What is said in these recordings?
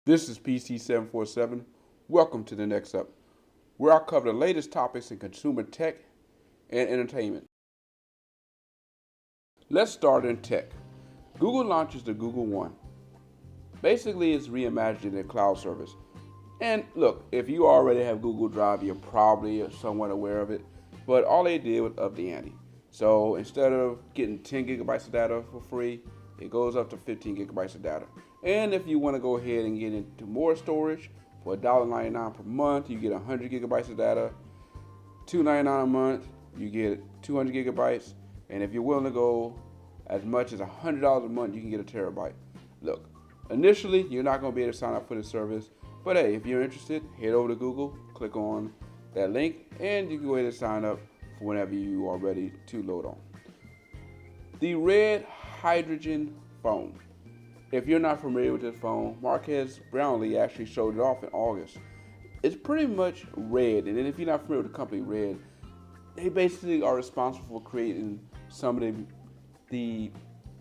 This is PC747. Welcome to the neXup, where I cover the latest topics in consumer tech and entertainment. Let's start in tech. Google launches the Google One. Basically, it's reimagining their cloud service. And look, if you already have Google Drive, you're probably somewhat aware of it. But all they did was up the ante. So instead of getting 10 gigabytes of data for free, it goes up to 15 gigabytes of data. And if you want to go ahead and get into more storage, for $1.99 per month, you get 100 gigabytes of data. $2.99 a month, you get 200 gigabytes. And if you're willing to go as much as $100 a month, you can get a terabyte. Look, initially, you're not going to be able to sign up for this service. But hey, if you're interested, head over to Google, click on that link, and you can go ahead and sign up for whenever you are ready to load on. The red hydrogen phone. If you're not familiar with this phone, Marques Brownlee actually showed it off in August. It's pretty much Red, and then if you're not familiar with the company Red, they basically are responsible for creating some of the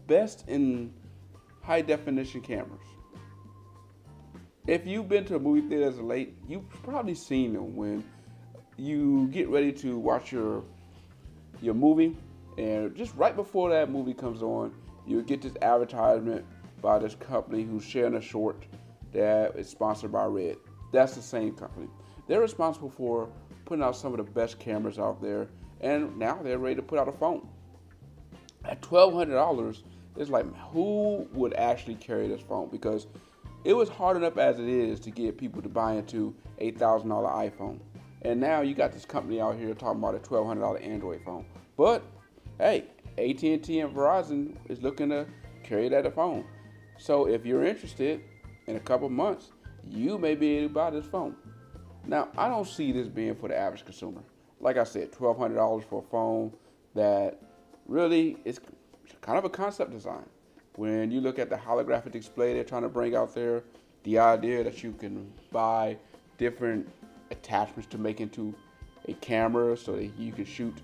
best in high definition cameras. If you've been to a movie theater as of late, you've probably seen them when you get ready to watch your movie, and just right before that movie comes on, you get this advertisement by this company who's sharing a short that is sponsored by Red. That's the same company. They're responsible for putting out some of the best cameras out there, and now they're ready to put out a phone. At $1,200, it's like, who would actually carry this phone? Because it was hard enough as it is to get people to buy into a $1,000 iPhone. And now you got this company out here talking about a $1,200 Android phone. But hey, AT&T and Verizon is looking to carry that phone. So if you're interested, in a couple months, you may be able to buy this phone. Now, I don't see this being for the average consumer. Like I said, $1,200 for a phone that really is kind of a concept design. When you look at the holographic display they're trying to bring out there, the idea that you can buy different attachments to make into a camera so that you can shoot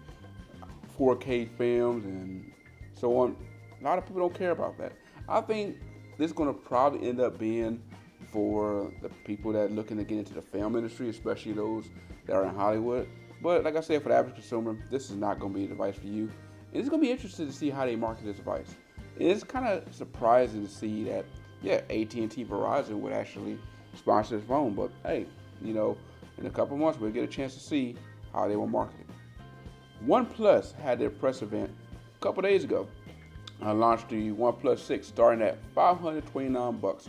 4K films and so on. A lot of people don't care about that. I think this is going to probably end up being for the people that are looking to get into the film industry, especially those that are in Hollywood. But like I said, for the average consumer, this is not going to be a device for you. And it's going to be interesting to see how they market this device. And it's kind of surprising to see that, yeah, AT&T Verizon would actually sponsor this phone. But hey, in a couple months, we'll get a chance to see how they will market it. OnePlus had their press event a couple days ago. I launched the OnePlus 6 starting at $529.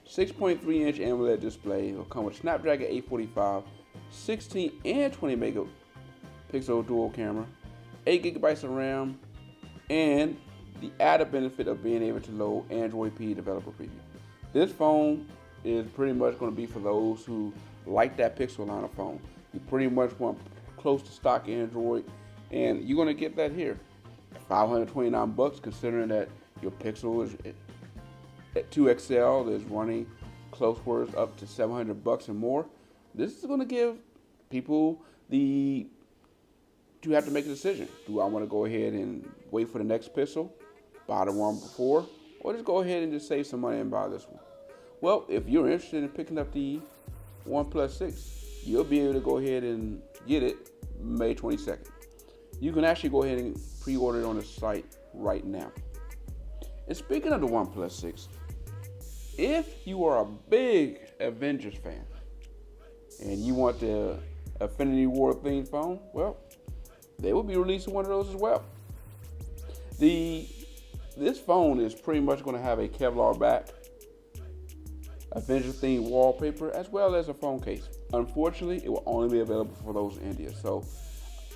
6.3-inch AMOLED display. It will come with Snapdragon 845, 16 and 20 megapixel dual camera, 8 gigabytes of RAM, and the added benefit of being able to load Android P developer preview. This phone is pretty much going to be for those who like that Pixel line of phone. You pretty much want close to stock Android, and you're going to get that here. $529, considering that your Pixel is at 2 XL is running close words up to $700 and more. This is going to give people to have to make a decision. Do I want to go ahead and wait for the next Pixel, buy the one before, or just go ahead and just save some money and buy this one? Well, if you're interested in picking up the OnePlus 6, you'll be able to go ahead and get it May 22nd. You can actually go ahead and pre-order it on the site right now. And speaking of the OnePlus 6, if you are a big Avengers fan and you want the Infinity War themed phone, well, they will be releasing one of those as well. This phone is pretty much going to have a Kevlar back, Avengers themed wallpaper, as well as a phone case. Unfortunately, it will only be available for those in India. So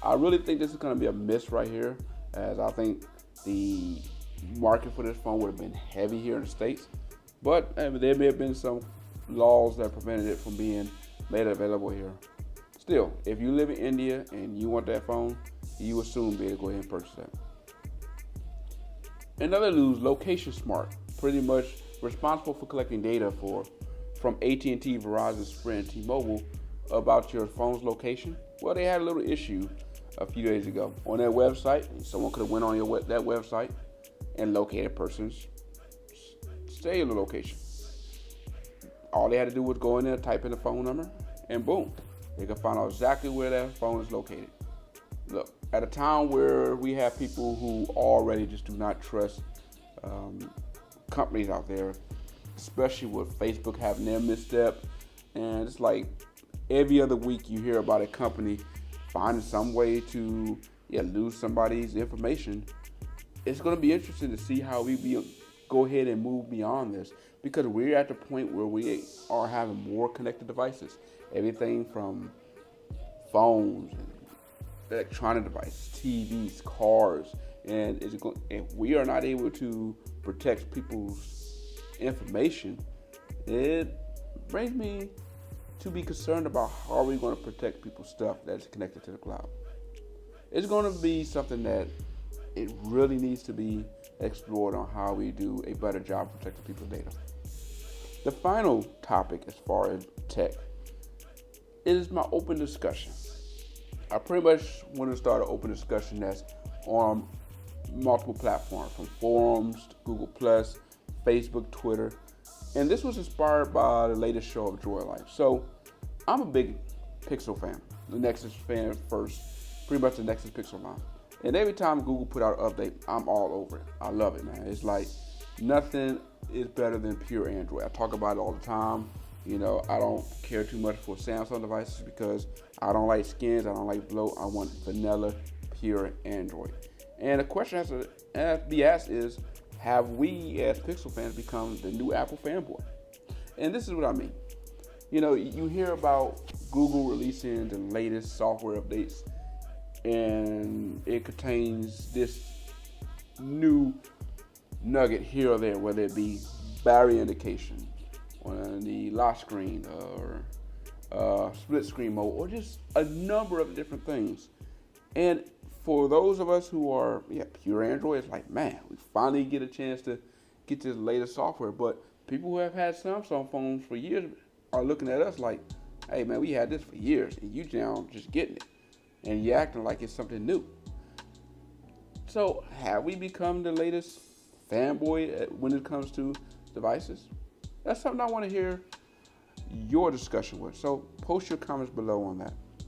I really think this is going to be a miss right here, as I think the market for this phone would have been heavy here in the States. But there may have been some laws that prevented it from being made available here. Still, if you live in India and you want that phone, you will soon be able to go ahead and purchase that. In other news, Location Smart, pretty much responsible for collecting data from AT&T, Verizon, Sprint, and T-Mobile about your phone's location. Well, they had a little issue a few days ago on their website. Someone could have went on that website and located a person's cellular location. All they had to do was go in there, type in the phone number, and boom, they could find out exactly where that phone is located. Look, at a time where we have people who already just do not trust companies out there, especially with Facebook having their misstep, and it's like every other week you hear about a company finding some way to lose somebody's information. It's going to be interesting to see how we go ahead and move beyond this, because we're at the point where we are having more connected devices. Everything from phones, and electronic devices, TVs, cars, and if we are not able to protect people's information, it brings me to be concerned about how we're going to protect people's stuff that's connected to the cloud. It's going to be something that it really needs to be explored on how we do a better job protecting people's data. The final topic as far as tech is my open discussion. I pretty much want to start an open discussion that's on multiple platforms, from forums to Google+, Facebook, Twitter. And this was inspired by the latest show of Joy Life. So I'm a big Pixel fan, the Nexus fan first, pretty much the Nexus Pixel line. And every time Google put out an update, I'm all over it. I love it, man. It's like nothing is better than pure Android. I talk about it all the time. You know, I don't care too much for Samsung devices because I don't like skins, I don't like bloat. I want vanilla, pure Android. And the question has to be asked is, have we as Pixel fans become the new Apple fanboy? And this is what I mean. You know, you hear about Google releasing the latest software updates, and it contains this new nugget here or there, whether it be battery indication on the lock screen or split screen mode, or just a number of different things. And for those of us who are pure Android, it's like, man, we finally get a chance to get this latest software. But people who have had Samsung phones for years are looking at us like, hey man, we had this for years and you now just getting it, and you acting like it's something new. So have we become the latest fanboy when it comes to devices? That's something I want to hear your discussion with. So post your comments below on that.